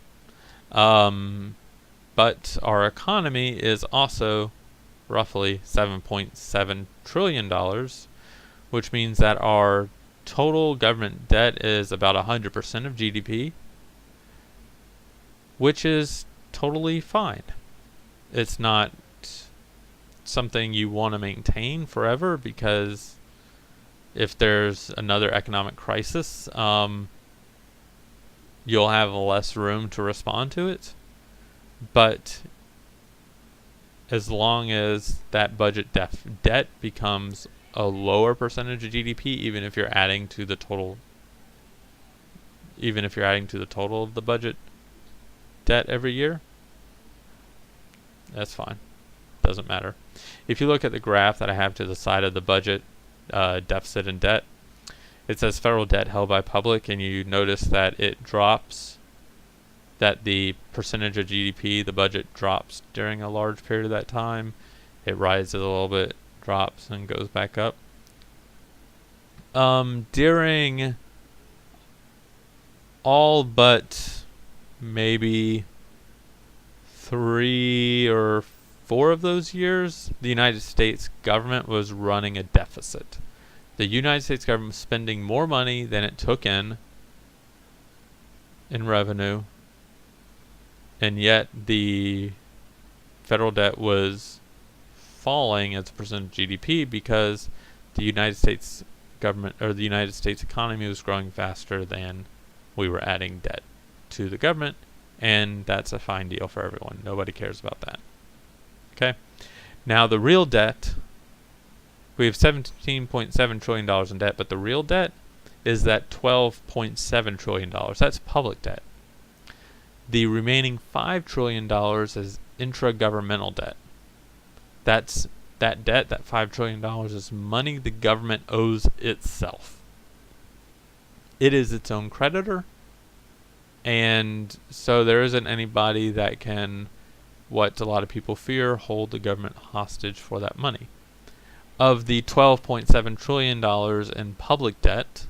but our economy is also roughly $7.7 trillion, which means that our total government debt is about 100% of GDP, which is totally fine. It's not something you want to maintain forever, because if there's another economic crisis, you'll have less room to respond to it. But as long as that budget debt becomes a lower percentage of GDP, even if you're adding to the total of the budget debt every year, that's fine. Doesn't matter. If you look at the graph that I have to the side of the budget deficit and debt, it says federal debt held by public, and you notice that it drops, that the percentage of GDP, the budget drops during a large period of that time. It rises a little bit, drops, and goes back up. During all but maybe 3 or 4 of those years, the United States government was running a deficit. The United States government was spending more money than it took in revenue, and yet the federal debt was falling as a percent of GDP because the United States government, or the United States economy, was growing faster than we were adding debt to the government, and that's a fine deal for everyone. Nobody cares about that. Okay? Now the real debt, we have $17.7 trillion in debt, but the real debt is that $12.7 trillion. That's public debt. The remaining $5 trillion is intragovernmental debt. That debt, that $5 trillion, is money the government owes itself. It is its own creditor, and so there isn't anybody that can, what a lot of people fear, hold the government hostage for that money. Of the $12.7 trillion in public debt,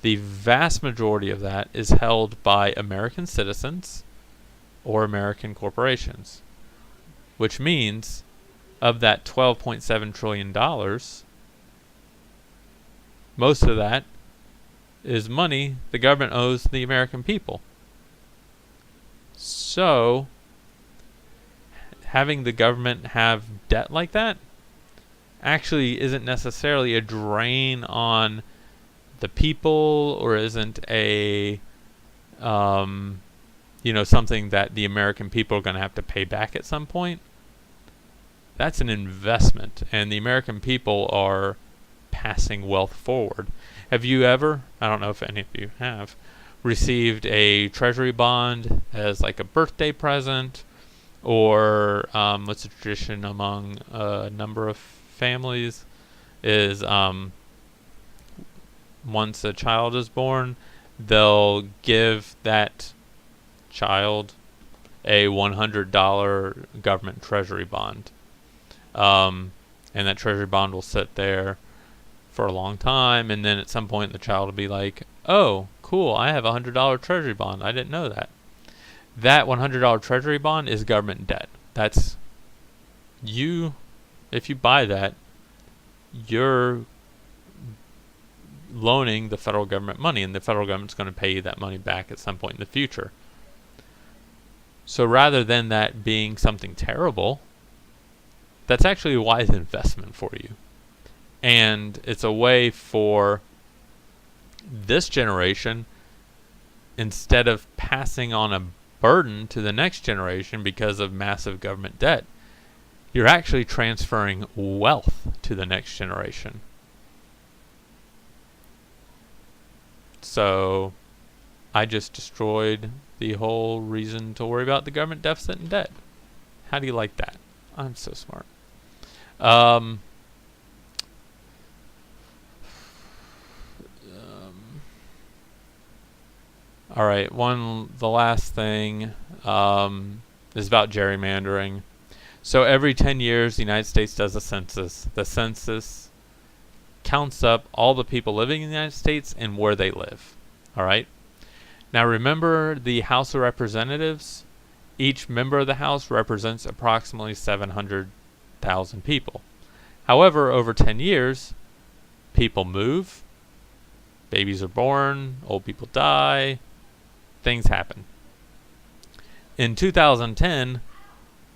the vast majority of that is held by American citizens or American corporations, which means of that $12.7 trillion, most of that is money the government owes the American people. So, having the government have debt like that actually isn't necessarily a drain on the people, or isn't a something that the American people are going to have to pay back at some point. That's an investment, and the American people are passing wealth forward. Have you ever, I don't know if any of you have, received a treasury bond as like a birthday present, or what's a tradition among a number of families is once a child is born, they'll give that child a $100 government treasury bond. And that treasury bond will sit there for a long time, and then at some point the child will be like, oh, cool, I have a $100 treasury bond. I didn't know that. That $100 treasury bond is government debt. That's you, if you buy that, you're loaning the federal government money, and the federal government's going to pay you that money back at some point in the future. So rather than that being something terrible, that's actually a wise investment for you. And it's a way for this generation, instead of passing on a burden to the next generation because of massive government debt, you're actually transferring wealth to the next generation. So I just destroyed the whole reason to worry about the government deficit and debt. How do you like that? I'm so smart. All right, the last thing is about gerrymandering. So every 10 years, the United States does a census. The census counts up all the people living in the United States and where they live. All right? Now remember the House of Representatives? Each member of the House represents approximately 700,000 people. However, over 10 years, people move, babies are born, old people die, things happen. In 2010,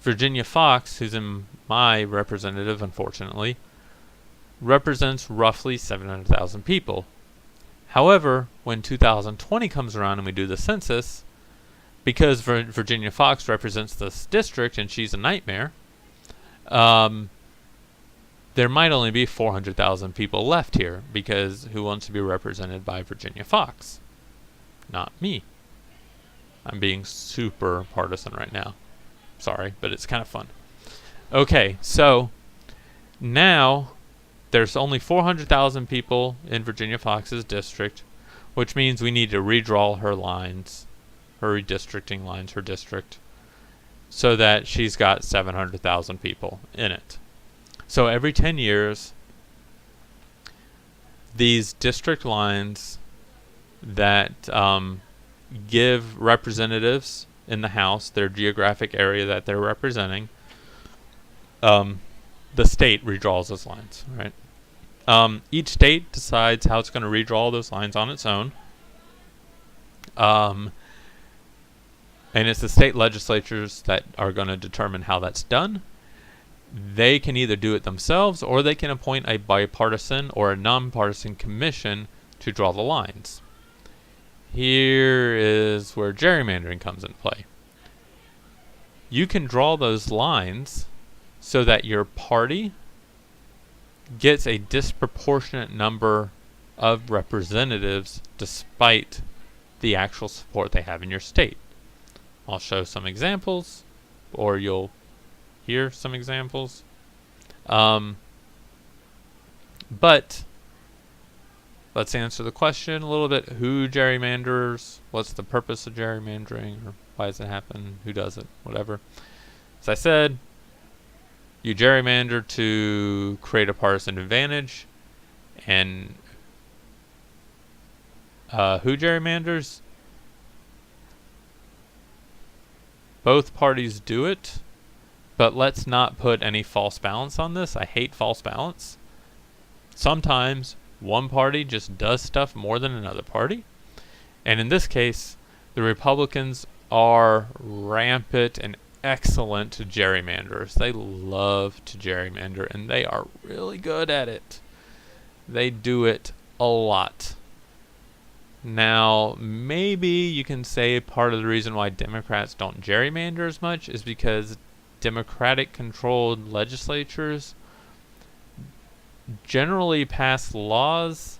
Virginia Foxx, who's in my representative, unfortunately, represents roughly 700,000 people. However, when 2020 comes around and we do the census, because Virginia Foxx represents this district and she's a nightmare, there might only be 400,000 people left here, because who wants to be represented by Virginia Foxx? Not me. I'm being super partisan right now. Sorry, but it's kind of fun. Okay, so now there's only 400,000 people in Virginia Foxx's district, which means we need to redraw her lines, her redistricting lines, her district, so that she's got 700,000 people in it. So every 10 years, these district lines that give representatives in the House their geographic area that they're representing, the state redraws those lines, right? Each state decides how it's going to redraw those lines on its own. And it's the state legislatures that are going to determine how that's done. They can either do it themselves, or they can appoint a bipartisan or a nonpartisan commission to draw the lines. Here is where gerrymandering comes into play. You can draw those lines so that your party gets a disproportionate number of representatives despite the actual support they have in your state. I'll show some examples, or you'll hear some examples. But let's answer the question a little bit. Who gerrymanders? What's the purpose of gerrymandering? Or why does it happen? Who does it? Whatever. As I said, you gerrymander to create a partisan advantage. And who gerrymanders? Both parties do it, but let's not put any false balance on this. I hate false balance. Sometimes one party just does stuff more than another party. And in this case, the Republicans are rampant and excellent gerrymanders. They love to gerrymander, and they are really good at it. They do it a lot. Now, maybe you can say part of the reason why Democrats don't gerrymander as much is because Democratic-controlled legislatures generally pass laws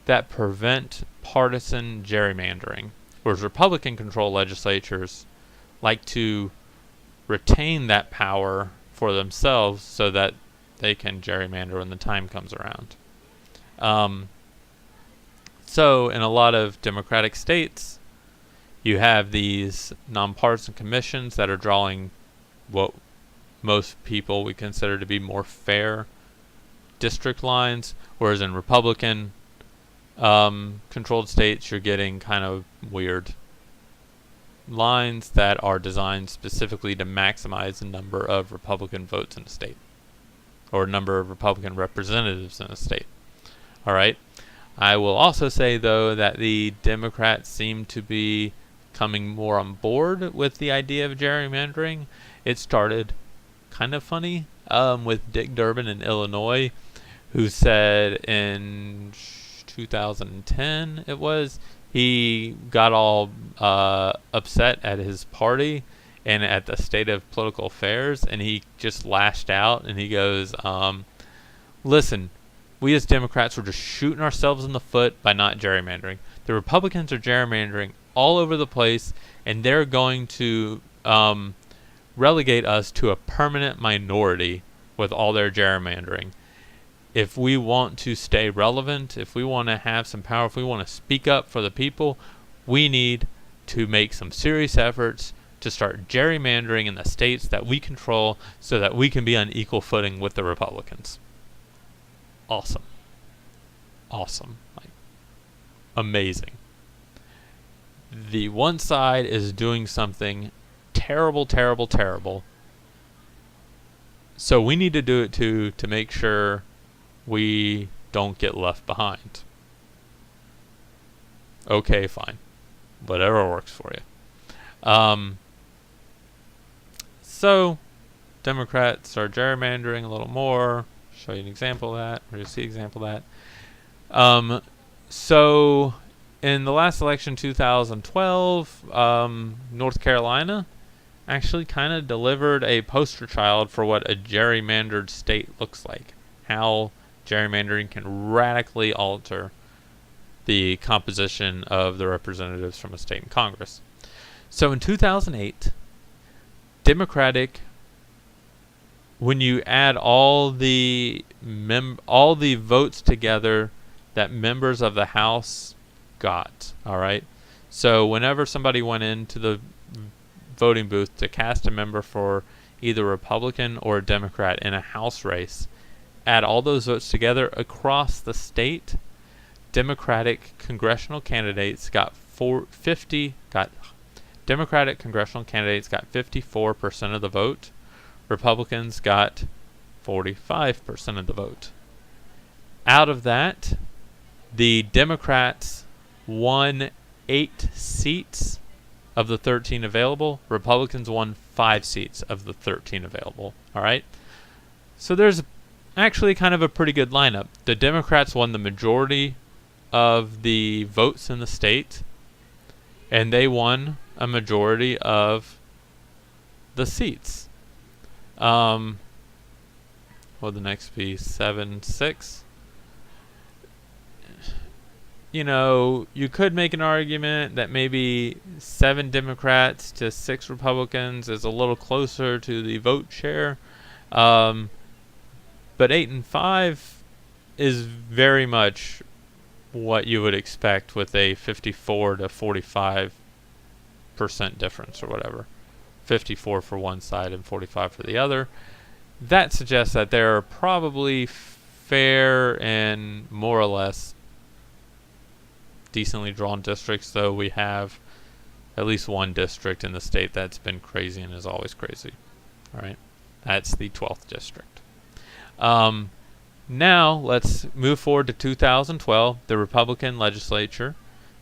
that prevent partisan gerrymandering, whereas Republican-controlled legislatures like to retain that power for themselves so that they can gerrymander when the time comes around. So in a lot of Democratic states, you have these nonpartisan commissions that are drawing what most people would consider to be more fair district lines, whereas in Republican controlled states, you're getting kind of weird lines that are designed specifically to maximize the number of Republican votes in a state, or number of Republican representatives in a state. All right. I will also say, though, that the Democrats seem to be coming more on board with the idea of gerrymandering. It started kind of funny with Dick Durbin in Illinois, who said in 2010 it was, he got all upset at his party and at the state of political affairs, and he just lashed out, and he goes, listen, we as Democrats were just shooting ourselves in the foot by not gerrymandering. The Republicans are gerrymandering all over the place, and they're going to relegate us to a permanent minority with all their gerrymandering. If we want to stay relevant, if we want to have some power, if we want to speak up for the people, we need to make some serious efforts to start gerrymandering in the states that we control so that we can be on equal footing with the Republicans. Awesome. Like, amazing. The one side is doing something terrible. So we need to do it too, to make sure we don't get left behind. Okay, fine. Whatever works for you. So Democrats are gerrymandering a little more. Show you an example of that, or you'll see an example of that. So in the last election, 2012, North Carolina actually kind of delivered a poster child for what a gerrymandered state looks like. How gerrymandering can radically alter the composition of the representatives from a state in Congress. So in 2008, Democratic, when you add all the votes together that members of the House got, all right? So whenever somebody went into the voting booth to cast a member for either Republican or Democrat in a House race, add all those votes together across the state, Democratic congressional candidates got 54% of the vote. Republicans got 45% of the vote. Out of that, the Democrats won 8 seats of the 13 available. Republicans won 5 seats of the 13 available. All right? So there's actually kind of a pretty good lineup. The Democrats won the majority of the votes in the state, and they won a majority of the seats. Will the next be 7-6? You know, you could make an argument that maybe 7 Democrats to 6 Republicans is a little closer to the vote share. But 8-5 is very much what you would expect with a 54 to 45% difference or whatever. 54 for one side and 45 for the other. That suggests that there are probably fair and more or less decently drawn districts, though we have at least one district in the state that's been crazy and is always crazy. All right, that's the 12th district. Now let's move forward to 2012. The Republican legislature,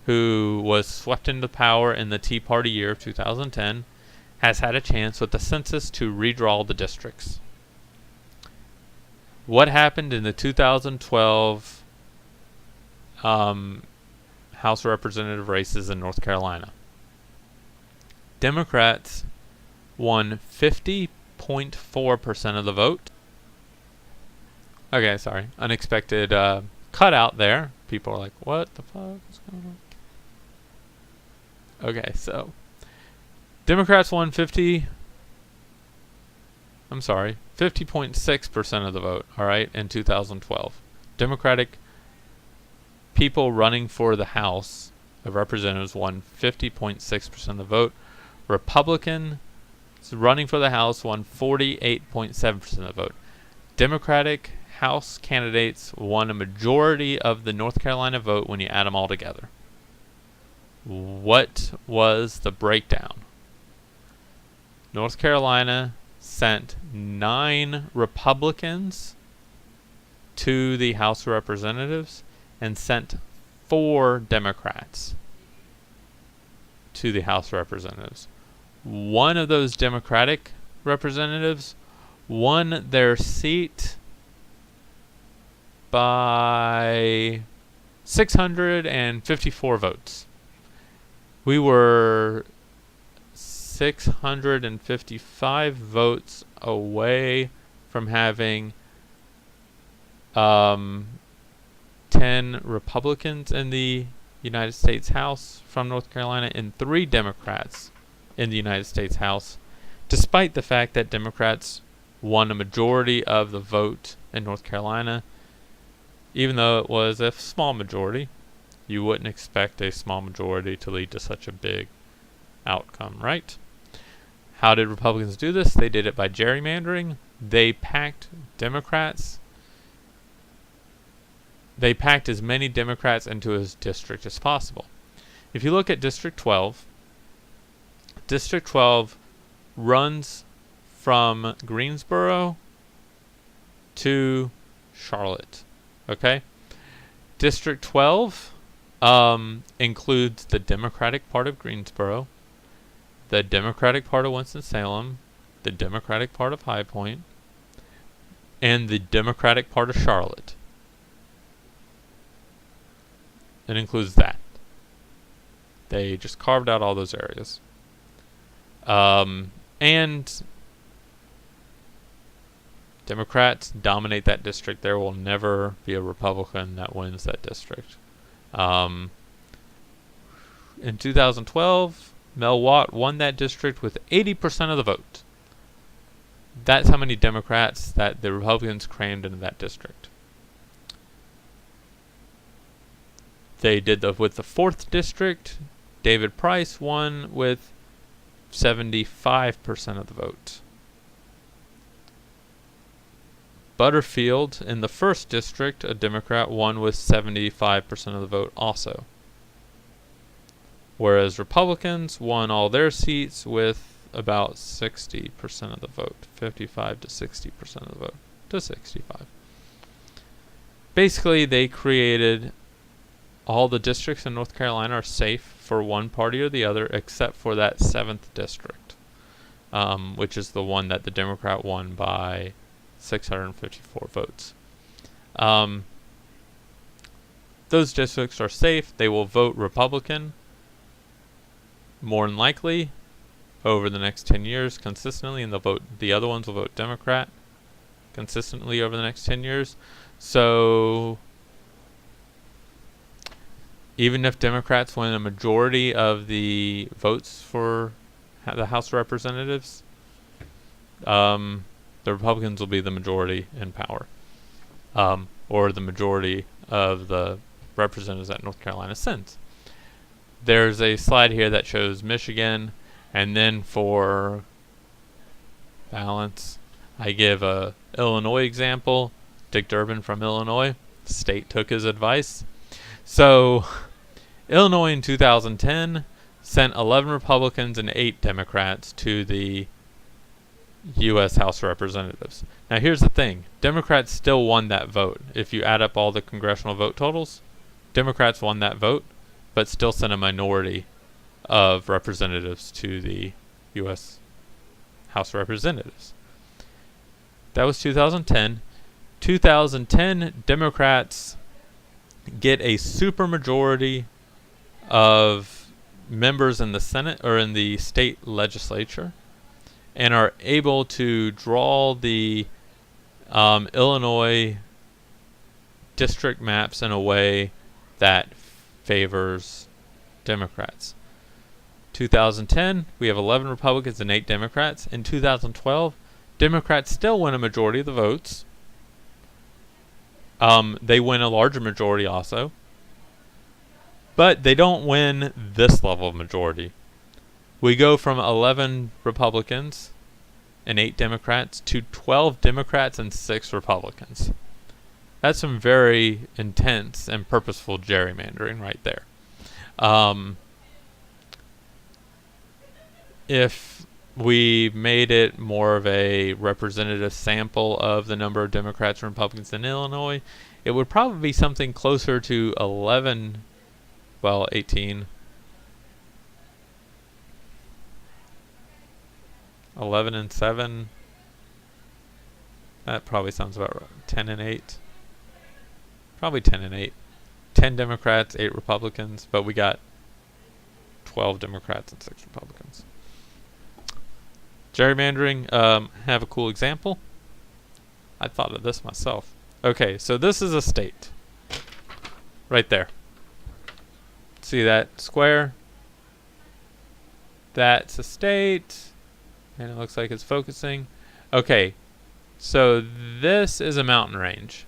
who was swept into power in the Tea Party year of 2010, has had a chance with the census to redraw the districts. What happened in the 2012 House House of Representative races in North Carolina. Democrats won 50.4% of the vote. Okay, sorry. Unexpected cutout there. People are like, what the fuck is going on? Okay, so Democrats won 50.6% of the vote, alright, in 2012. Democratic people running for the House of Representatives won 50.6% of the vote. Republicans running for the House won 48.7% of the vote. Democratic House candidates won a majority of the North Carolina vote when you add them all together. What was the breakdown? North Carolina sent 9 Republicans to the House of Representatives and sent 4 Democrats to the House of Representatives. One of those Democratic representatives won their seat by 654 votes. We were 655 votes away from having 10 Republicans in the United States House from North Carolina and 3 Democrats in the United States House, despite the fact that Democrats won a majority of the vote in North Carolina. Even though it was a small majority, you wouldn't expect a small majority to lead to such a big outcome, right? How did Republicans do this? They did it by gerrymandering. They packed as many Democrats into his district as possible. If you look at District 12, District 12 runs from Greensboro to Charlotte. Okay? District 12 includes the Democratic part of Greensboro, the Democratic part of Winston-Salem, the Democratic part of High Point, and the Democratic part of Charlotte. It includes that. They just carved out all those areas. And Democrats dominate that district. There will never be a Republican that wins that district. In 2012, Mel Watt won that district with 80% of the vote. That's how many Democrats that the Republicans crammed into that district. They did with the 4th district. David Price won with 75% of the vote. Butterfield, in the 1st district, a Democrat, won with 75% of the vote also. Whereas Republicans won all their seats with about 60% of the vote. 55 to 60% of the vote. To 65. Basically, they created all the districts in North Carolina are safe for one party or the other except for that 7th district, which is the one that the Democrat won by 654 votes. Those districts are safe. They will vote Republican more than likely over the next 10 years consistently, and the other ones will vote Democrat consistently over the next 10 years. So even if Democrats win a majority of the votes for the House of Representatives, the Republicans will be the majority in power, or the majority of the representatives that North Carolina sends. There's a slide here that shows Michigan, and then for balance, I give a Illinois example. Dick Durbin from Illinois. The state took his advice. So, Illinois in 2010 sent 11 Republicans and 8 Democrats to the U.S. House of Representatives. Now here's the thing. Democrats still won that vote. If you add up all the congressional vote totals, Democrats won that vote, but still sent a minority of representatives to the U.S. House of Representatives. That was 2010. 2010, Democrats get a supermajority of members in the Senate or in the state legislature, and are able to draw the Illinois district maps in a way that favors Democrats. 2010, we have 11 Republicans and 8 Democrats. In 2012, Democrats still win a majority of the votes. They win a larger majority also. But they don't win this level of majority. We go from 11 Republicans and 8 Democrats to 12 Democrats and 6 Republicans. That's some very intense and purposeful gerrymandering right there. If we made it more of a representative sample of the number of Democrats and Republicans in Illinois, it would probably be something closer to 18. 11 and 7. That probably sounds about right. 10 and 8. Probably 10 and 8. 10 Democrats, 8 Republicans, but we got 12 Democrats and 6 Republicans. Gerrymandering, have a cool example. I thought of this myself. Okay, so this is a state. Right there. See that square? That's a state. And it looks like it's focusing. Okay, so this is a mountain range.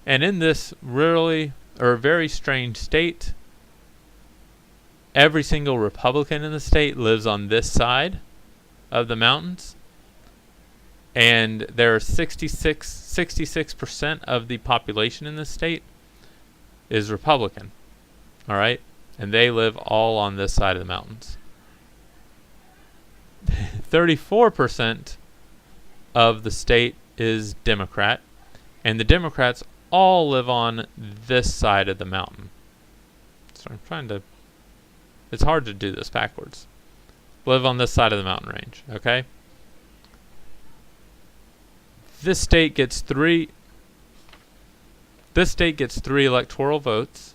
And in this very strange state, every single Republican in the state lives on this side of the mountains. And there are 66% of the population in the state is Republican. All right? And they live all on this side of the mountains. 34% of the state is Democrat, and the Democrats all live on this side of the mountain. So it's hard to do this backwards. Live on this side of the mountain range, okay? This state gets three electoral votes,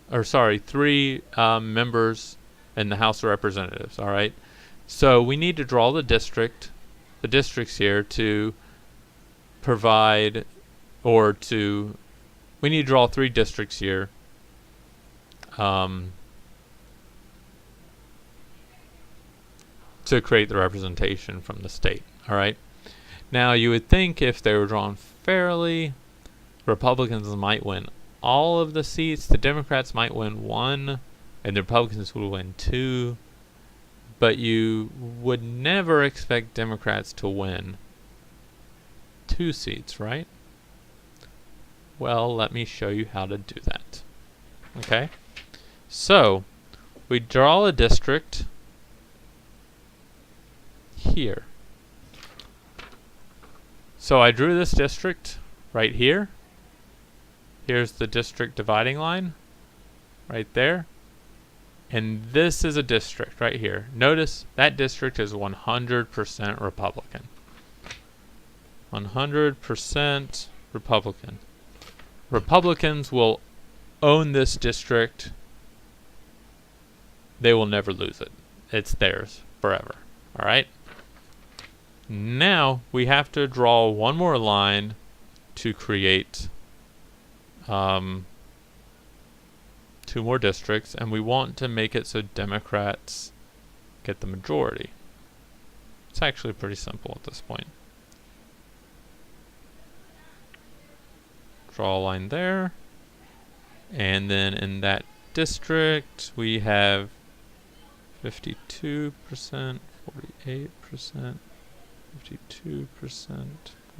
three members in the House of Representatives, all right? So we need to draw the districts here to provide, we need to draw 3 districts here. To create the representation from the state, all right? Now you would think if they were drawn fairly, Republicans might win all of the seats, the Democrats might win 1, and the Republicans would win 2. But you would never expect Democrats to win 2 seats, right? Well, let me show you how to do that. Okay? So, we draw a district here. So I drew this district right here. Here's the district dividing line right there. And this is a district right here. Notice that district is 100% Republican. 100% Republican. Republicans will own this district. They will never lose it. It's theirs forever. All right? Now we have to draw one more line to create 2 more districts, and we want to make it so Democrats get the majority. It's actually pretty simple at this point. Draw a line there, and then in that district we have 52%, 48%, 52%,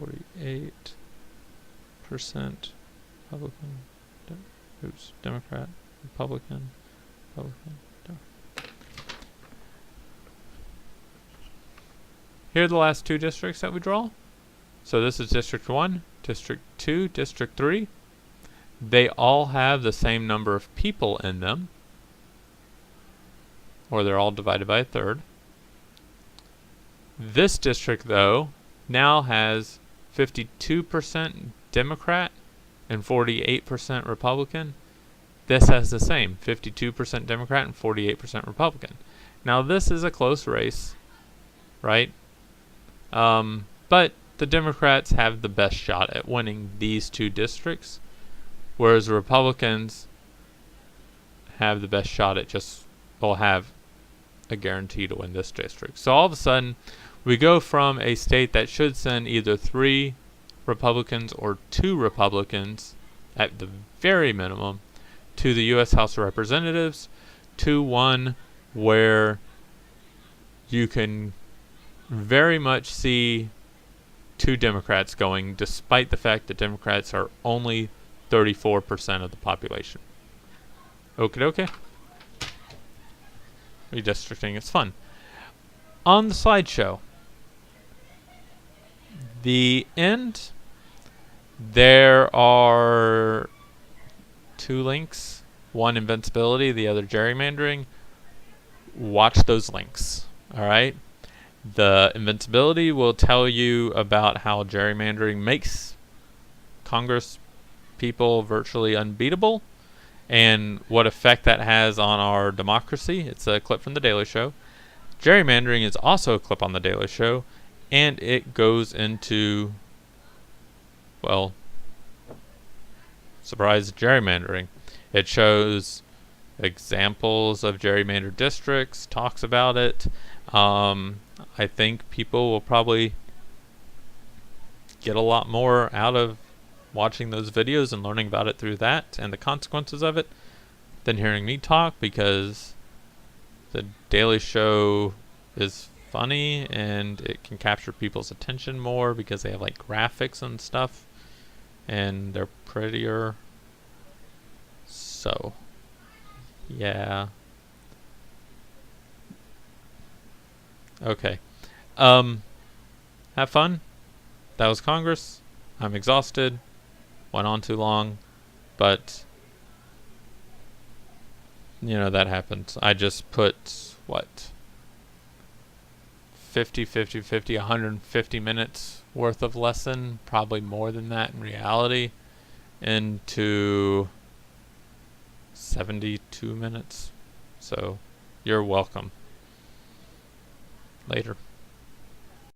48% Republican, Democrat, Republican. Here are the last 2 districts that we draw. So this is District 1, District 2, District 3. They all have the same number of people in them, or they're all divided by a third. This district, though, now has 52% Democrat and 48% Republican. This has the same, 52% Democrat and 48% Republican. Now this is a close race, right? But the Democrats have the best shot at winning these two districts, whereas the Republicans have the best shot at will have a guarantee to win this district. So all of a sudden, we go from a state that should send either 3 Republicans or 2 Republicans at the very minimum to the U.S. House of Representatives to one where you can very much see 2 Democrats going, despite the fact that Democrats are only 34% of the population. Okie dokie. Redistricting is fun. On the slideshow, the end, there are 2 links. One, invincibility, the other, gerrymandering. Watch those links, alright? The invincibility will tell you about how gerrymandering makes Congress people virtually unbeatable and what effect that has on our democracy. It's a clip from The Daily Show. Gerrymandering is also a clip on The Daily Show, and it goes into, well, surprise, gerrymandering. It shows examples of gerrymandered districts, talks about it. I think people will probably get a lot more out of watching those videos and learning about it through that and the consequences of it than hearing me talk, because the Daily Show is funny and it can capture people's attention more because they have like graphics and stuff and they're prettier. So yeah. Okay. Have fun. That was Congress. I'm exhausted. Went on too long. But, you know, that happens. I just put, what? 150 minutes worth of lesson. Probably more than that in reality. Into 72 minutes. So, you're welcome. Later.